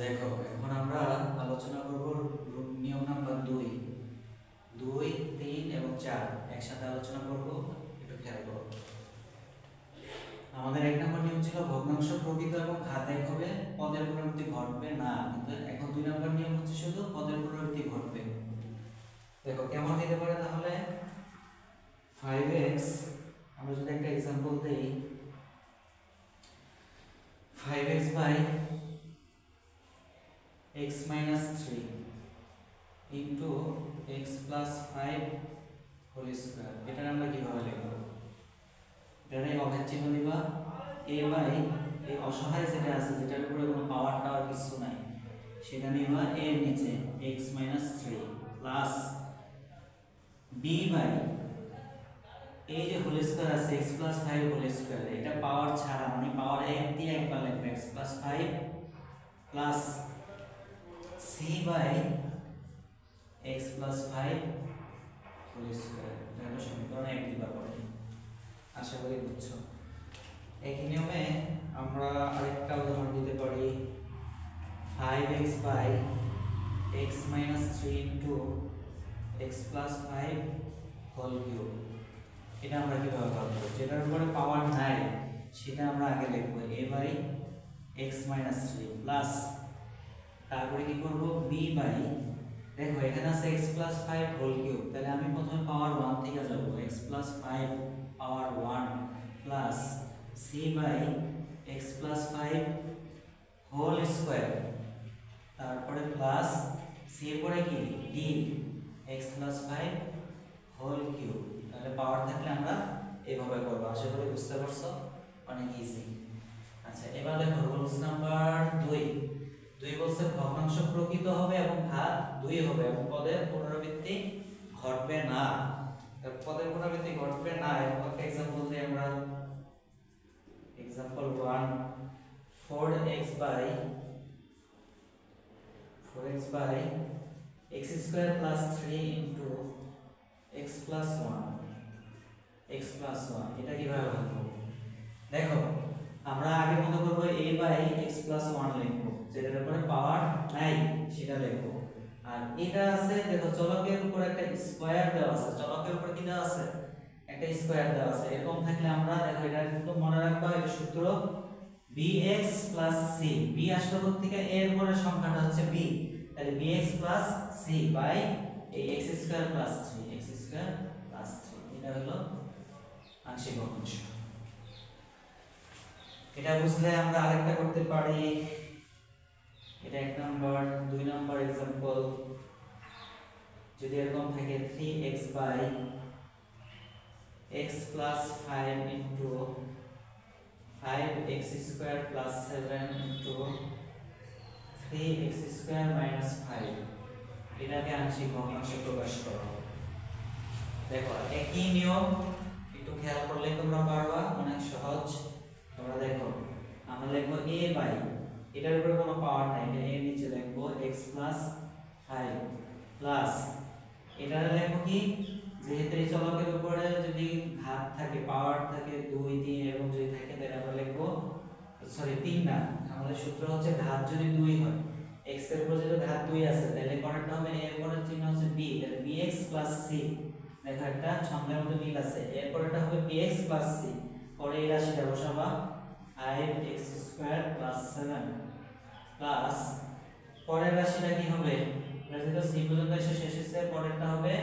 দেখো এখন আমরা আলোচনা করব নিয়ম নাম্বার 2 2 3 এবং 4 একসাথে আলোচনা করব। একটু খেয়াল করো। আমাদের এক নম্বর নিয়ম ছিল ভগ্নাংশ প্রকৃত এবং ঘাত এক হবে, পদের পুনরাবৃত্তি ঘটবে না। কিন্তু এখন 2 নম্বর নিয়ম হচ্ছে শুধু পদের পুনরাবৃত্তি ঘটবে। দেখো কেমন হতে পারে তাহলে 5x, আমরা যদি একটা एग्जांपल দেই 5x by x minus 3 into x plus 5 whole square। এটা আমরা কিভাবে লিখব? এটারে অভেদ চিহ্ন দিবা, a by এই অসহায় যেটা আছে যেটার উপরে কোনো পাওয়ার টাওয়ার কিছু নাই সেটা নিবা a এর নিচে x minus 3 plus b by এই যে হোল স্কয়ার আছে x plus 5 হোল স্কয়ার, এটা পাওয়ার ছাড়া মানে পাওয়ার 1 দিয়ে একবার লিখবে x plus 5 plus c by x plus 5 whole square. এটা হলো সমীকরণ 1 দিবার পরে। আশা করি বুঝছো। একই নিয়মে আমরা আরেকটা উদাহরণ দিতে পারি 5x by x minus 3 into x plus 5 whole cube। এটা আমরা কিভাবে করব? যেটার উপরে পাওয়ার নাই সেটা আমরা আগে লিখব a by x minus 3 plus তারপরে কি করব b by, দেখো এখানে আছে x plus 5 হোল কিউব, তাহলে আমি প্রথমে পাওয়ার 1 থেকে যাব x plus 5 power 1 plus c by x plus 5 whole square, তারপরে প্লাস c এর পরে কি d x plus 5 whole cube. তাহলে পাওয়ার থাকলে আমরা এইভাবে করব। আশা করি বুঝতে পারছো, অনেক ইজি। আচ্ছা এবার দেখো রুলস নাম্বার 2 বলছে ভগ্নাংশ প্রকৃত হবে এবং ঘাত 2 হবে এবং পদের পুনরাবৃত্তি ঘটবে না। পদের পুনরাবৃত্তি ঘটবে না এরকম একটা एग्जांपल দিই আমরা। Example 1 4x by x square plus 3 into x plus 1 এটা কিভাবে লিখব? দেখো আমরা আগে মনে করব a by x plus 1 লিখব, যেটার উপরে পাওয়ার নাই সেটা লিখব। আর এটা আছে দেখো চলকের উপর একটা স্কয়ার দেওয়া আছে, চলকের উপর কি দেওয়া আছে? একটা স্কয়ার দেওয়া আছে। এরকম থাকলে আমরা দেখো এটা কিন্তু মনে রাখবা, এটা সূত্র bx plus c। b আসলে কোথা থেকে? a এর পরের সংখ্যাটা হচ্ছে b, তাহলে bx plus c by এই x square plus 3 এটা হলো আংশিক ভগ্নাংশ। এটা বুঝলে আমরা আরেকটা করতে পারি। এটা 1 নাম্বার। 2 নাম্বার एग्जांपल যদি এরকম থাকে 3x by x plus 5 into 5x square plus 7 into 3x square minus 5, এটাকে আংশিক ভগ্নাংশে প্রকাশ করো। দেখো একই নিয়ম, একটু খেয়াল করলে তোমরা পারবা, অনেক সহজ। তোমরা দেখো আমরা লিখব a by এটার উপরে কোনো পাওয়ার নাই, এটা এর নিচে লিখব x plus 5 প্লাস এটা লিখব কি, যেহেতু এই চলকের উপরে যদি ঘাত থাকে পাওয়ার থাকে 2 3 এবং যদি থাকে তাহলে আমরা লিখব 3 না, আমাদের সূত্র হচ্ছে ঘাত যদি 2 হয়, x এর উপরে যদি ঘাত 2 আছে তাহলে পরেরটা হবে এর পরের চিহ্ন হচ্ছে b, তাহলে bx plus c। দেখো একটা ছন্দের মধ্যে মিল আছে, এর পরেরটা হবে bx plus c, পরে এই রাশিটা বসাবা 5x square plus 7 প্লাস পরের রাশিটা কি হবে? যেটা c পর্যন্ত এসে শেষ হচ্ছে, পরেরটা হবে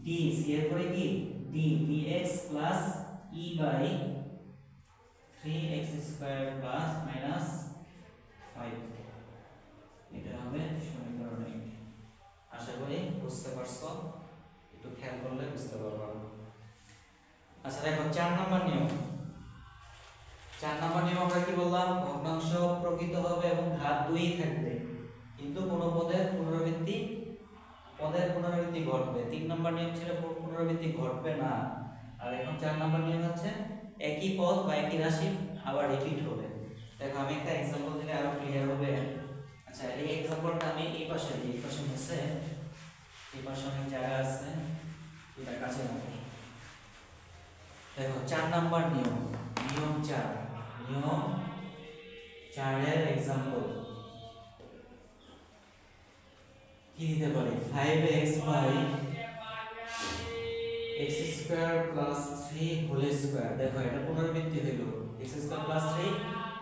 d, c এর পরে কি d dx plus e by 3x square plus minus 5, এটা হবে সমীকরণ 1। আশা করি বুঝতে পারছো, একটু খেয়াল করলে বুঝতে পারবা। আচ্ছা দেখো 4 নাম্বার নিয়ম। 4 নাম্বার নিয়ম আমরা কি বললাম? ভগ্নাংশ প্রকৃত হবে এবং ঘাত 2 থাকবে, কিন্তু কোন পদের পুনরাবৃত্তি ঘটবে। 3 নাম্বার নিয়ম ছিল পুনরাবৃত্তি ঘটবে না, আর এখন 4 নাম্বার নিয়ম হচ্ছে একই পদ বা একই রাশি আবার রিপিট হবে। দেখো আমি একটা एग्जांपल দিলে আরো ক্লিয়ার হবে। আচ্ছা এই एग्जांपलটা আমি এই পাশে হচ্ছে, এই পাশে অনেক জায়গা আছে, এটা কাছে রাখি। দেখো 4 নাম্বার নিয়ম 4 এর एग्जांपल কি দিতে পারি 5x by x square plus 3 whole square. দেখো এটা পুনরাবৃত্তি হইল x স্কয়ার প্লাস 3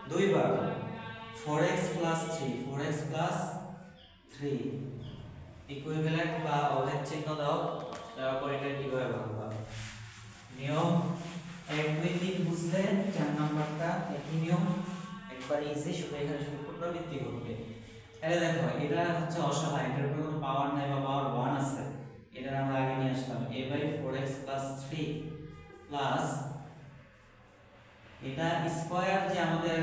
দুইবার 4x plus 3 4x plus 3 equivalent বা অভেদ চিহ্ন দাও, তারপর এটা কিভাবে ভাঙবা। নিয়ম 1 2 3 বুঝলে 4 নাম্বারটা একই নিয়ম, একবার ইজি, শুধু এখানে শুধু পুনরাবৃত্তি করবে। তাহলে দেখো এটা হচ্ছে অসহায়, এটার উপরে কোনো পাওয়ার নাই বা পাওয়ার 1 আছে, এটা আমরা আগে নিয়ে আসলাম a by 4x plus 3 plus এটা স্কয়ার, যে আমাদের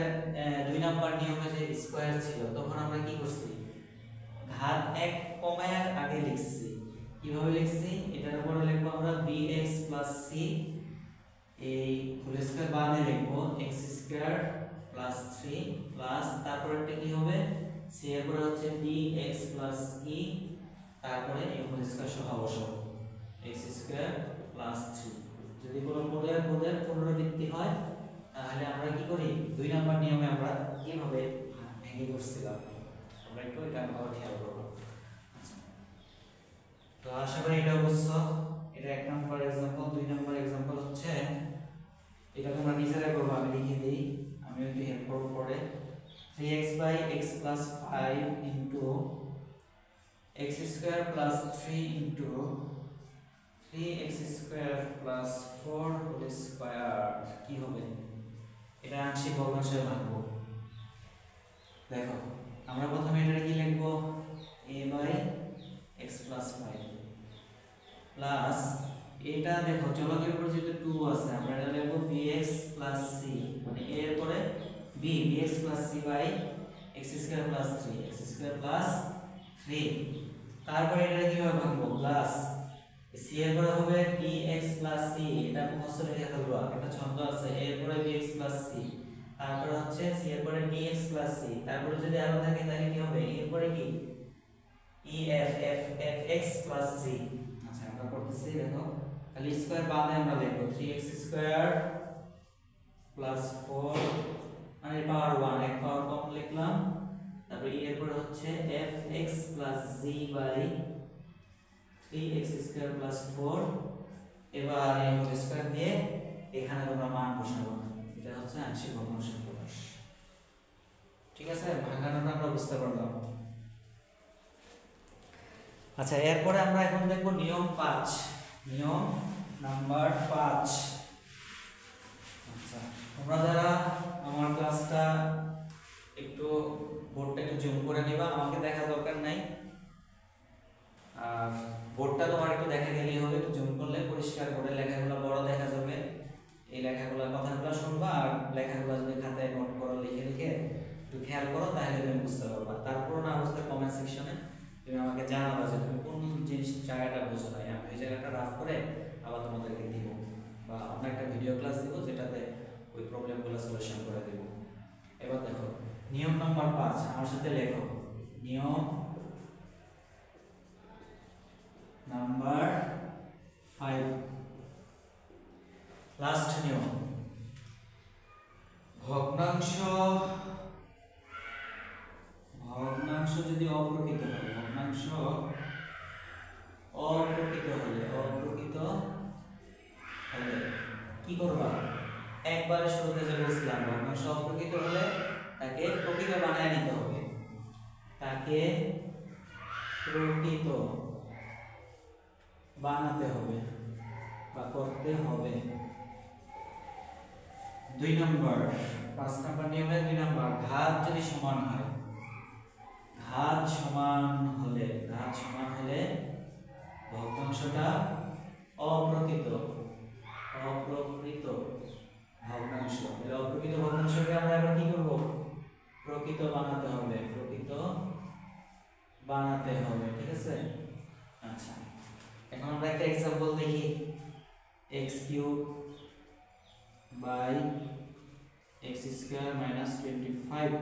2 নাম্বার নিয়মে যে স্কয়ার ছিল তখন আমরা কি করছি ঘাত 1 কমায়ার আগে লিখছি। কিভাবে লিখছি, এটার উপরে লিখব আমরা bx c, এই হোল স্কয়ার বাদে লিখব x স্কয়ার প্লাস 3 প্লাস তারপরটা কি হবে c এর পরে হচ্ছে dx e, তারপরে এই হোল স্কয়ার সহ বসাবো x স্কয়ার প্লাস 3। যদি কোনো পদের পুনরাবৃত্তি হয় তাহলে আমরা কি করি 2 নাম্বার নিয়মে আমরা কিভাবে ভেঙে করছিলাম, আমরা একটু এটা আবার খেয়াল করব। তো আশা করি এটা বুঝছো। এটা 1 নাম্বার एग्जांपल। 2 নাম্বার एग्जांपल হচ্ছে এটা তোমরা নিজেরা করবে, আমি লিখে দেই, আমি একটু হেল্প করব পরে। 3x by x plus 5 into x square plus 3 into 3x square plus 4 whole square কি হবে, এটা আংশিক ভগ্নাংশে ভাঙবো। দেখো আমরা প্রথমে এটা কি লিখব a by x plus 5 plus এটা দেখো চলকের উপর যেটা 2 আছে আমরা এটা লিখব bx প্লাস c, মানে a এর পরে b bx plus c by x square plus 3 x square plus 3। তারপর এটা কিভাবে ভাঙবো প্লাস c এর পরে হবে dx প্লাস c, এটা মুখস্থ লিখে ফেলবা, একটা ছন্দ আছে a এর পরে bx প্লাস c, তারপর হচ্ছে c এর পরে dx প্লাস c, তারপর যদি আরো থাকে তাহলে কি হবে এর পরে কি f প্লাস c। আচ্ছা আমরা করতেছি, দেখো খালি স্কয়ার বাদে আমরা লিখব 3x স্কয়ার প্লাস 4 মানে পাওয়ার 1 এক পাওয়ার কম লিখলাম, তারপর এর পরে হচ্ছে fx plus g by 3x square plus 4। এবার এই হোল স্কয়ার দিয়ে এখানে তোমরা মান বসাবো, এটা হচ্ছে আংশিক ভগ্নাংশের প্রকাশ। ঠিক আছে, ভাঙানোটা আমরা বুঝতে পারলাম। আচ্ছা এরপরে আমরা এখন দেখব নিয়ম 5, নিয়ম নাম্বার 5। আচ্ছা তোমরা যারা আমার ক্লাসটা একটু বোর্ডটা একটু জুম করে নিবা, আমাকে দেখা দরকার নাই, আর বোর্ডটা তোমার একটু দেখা গেলেই হবে, একটু জুম করলে পরিষ্কার করে লেখাগুলো বড় দেখা যাবে। এই লেখাগুলো কথাগুলো শুনবা, আর লেখাগুলো যদি খাতায় নোট করো লিখে লিখে একটু খেয়াল করো তাহলে তুমি বুঝতে পারবা। তারপর না বুঝতে কমেন্ট সেকশনে তুমি আমাকে জানাবা যে তুমি কোন জিনিস জায়গাটা বুঝো নাই, আমি ওই জায়গাটা রাফ করে আবার তোমাদেরকে দিব, বা অন্য একটা ভিডিও ক্লাস দিব যেটাতে ওই প্রবলেমগুলো সলিউশন করে দেব। এবার দেখো নিয়ম নাম্বার 5, আমার সাথে লেখো নিয়ম নাম্বার 5, লাস্ট নিয়ম। ভগ্নাংশ যদি অপ্রকৃত হয়, ভগ্নাংশ অপ্রকৃত হলে কি করবা, একবারে শুরুতে যে বলছিলাম ভগ্নাংশ অপ্রকৃত হলে তাকে প্রকৃত বানায় নিতে হবে, তাকে প্রকৃত বানাতে হবে বা করতে হবে। 2 নম্বর 5 নম্বর নিয়মে 2 নম্বর ঘাত যদি সমান হয়, ঘাত সমান হলে ভগ্নাংশটা অপ্রকৃত ভগ্নাংশ। এই অপ্রকৃত ভগ্নাংশকে আমরা এবার কি করব, প্রকৃত বানাতে হবে, ঠিক আছে। আচ্ছা এখন আমরা একটা एग्जांपल দেখি, x³ by x square minus 25,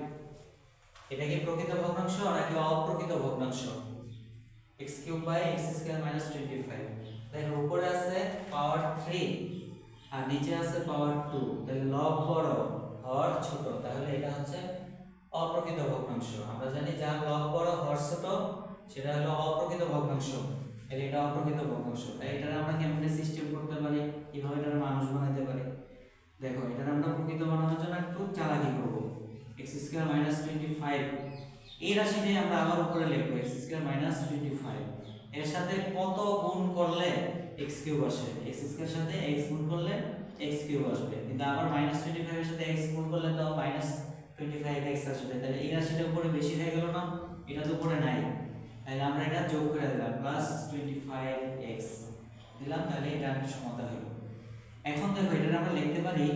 এটা কি প্রকৃত ভগ্নাংশ নাকি অপ্রকৃত ভগ্নাংশ? x³ by x square minus 25, দেখো উপরে আছে পাওয়ার 3 আর নিচে আছে পাওয়ার 2, তাহলে লব বড় হর ছোট, তাহলে এটা হচ্ছে অপ্রকৃত ভগ্নাংশ। আমরা জানি যার লব বড় হর ছোট সেটা হলো অপ্রকৃত ভগ্নাংশ। তাহলে এটা অপ্রকৃত ভগ্নাংশ, তাই এটা আমরা কেমনে সিস্টেম করতে পারি, কিভাবে এটা মানুষ বানাতে পারি। দেখো এটা আমরা প্রকৃত বানানোর জন্য একটু চালাকি করব। x² - 25 এই রাশিটাই আমরা আবার উপরে লিখব x² - 25। এর সাথে কত গুণ করলে x³ আসে, x² এর সাথে x গুণ করলে x³ আসবে, কিন্তু আবার -25 এর সাথে x গুণ করলে তো -25x আসবে। তাহলে এই রাশিটা উপরে বেশি হয়ে গেল না, এটা তো উপরে নাই, তাহলে আমরা এটা যোগ করে দিলাম +25x দিলাম, তাহলে এটা একটা সমাধান হলো। এখন দেখো এটা আমরা লিখতে পারি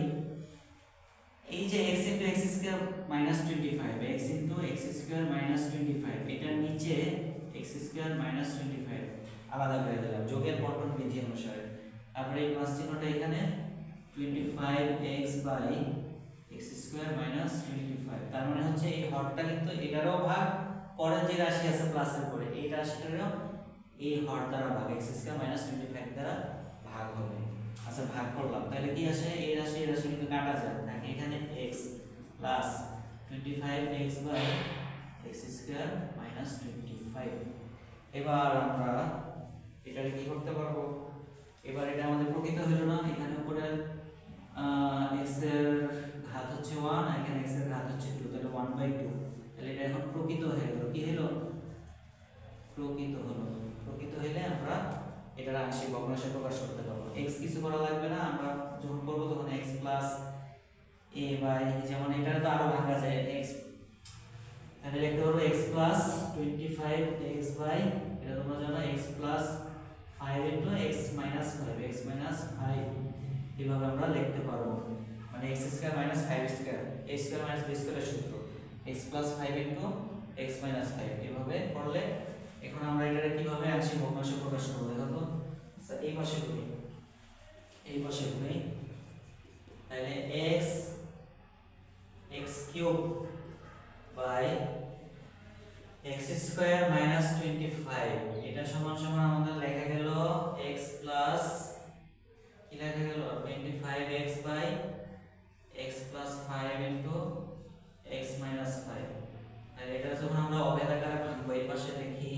এই যে x * x² - 25 x * x² - 25 এটার নিচে x² - 25 আলাদা করে দিলাম যোগের বর্তন বিধি অনুসারে। তারপরে এই প্লাস চিহ্নটা এখানে 25x / x² - 25, তার মানে হচ্ছে এই হরটা কিন্তু এটারও ভাগ, পরের যে রাশি আছে প্লাসের পরে এই রাশিটারও এই হর দ্বারা ভাগ x² - 25 দ্বারা ভাগ হবে। আচ্ছা ভাগ করলাম, তাহলে কি আসে, এই রাশি কিন্তু কাটা যায়, থাকে এখানে x প্লাস 25x / x² - 25। এবার আমরা এটা কি করতে পারবো, এবার এটা আমাদের প্রকৃত হলো না, এখানে উপরে x এর ঘাত হচ্ছে 1 আর এখানে x এর ঘাত হচ্ছে 2, তাহলে 1/2। তাহলে এটা এখন প্রকৃত হয়ে গেল, কি হলো, প্রকৃত হলো। প্রকৃত হইলে আমরা এটার আংশিক ভগ্নাংশে প্রকাশ করতে পারবো। x কিছু করা লাগবে না, আমরা যখন করব তখন x প্লাস a বাই, যেমন এটা তো আরো ভাঙা যায় x, তাহলে লিখতে পারবো x প্লাস 25x বাই, এটা তোমরা জানো x plus 5 into x minus 5 x minus 5, এভাবে আমরা লিখতে পারবো। মানে x square minus 5 square, a square minus b স্কয়ারের সূত্র x plus 5 into x minus 5, এভাবে করলে এখন আমরা এটা কিভাবে আংশিক ভগ্নাংশ প্রকাশ করব দেখো তো। আচ্ছা এই পাশে করি, এই পাশে করি, তাহলে x cube by x square minus 25 এটা সমান সমান আমাদের লেখা গেল x প্লাস কি লেখা গেল 25x by x plus 5 into x minus 5। তাহলে এটা যখন আমরা অভেদ আকারে ভাঙবো এই পাশে লিখি,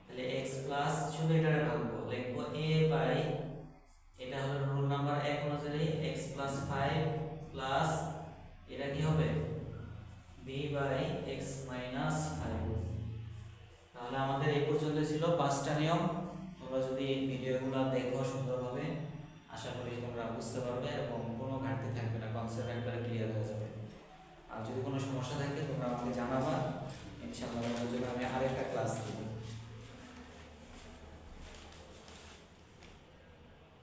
তাহলে x প্লাস শুধু এটারে ভাঙবো, লিখবো a বাই, এটা হলো রুল নাম্বার 1 অনুযায়ী x প্লাস 5 প্লাস এটা কি হবে b বাই x মাইনাস 5। তাহলে আমাদের এই পর্যন্ত ছিল 5টা নিয়ম। তোমরা যদি এই ভিডিওগুলো দেখো সুন্দরভাবে, আশা করি তোমরা বুঝতে পারবে এবং কোনো ঘাটতি থাকবে না, কনসেপ্ট একবারে ক্লিয়ার হয়ে যাবে। আর যদি কোনো সমস্যা থাকে তোমরা আমাকে জানাবা।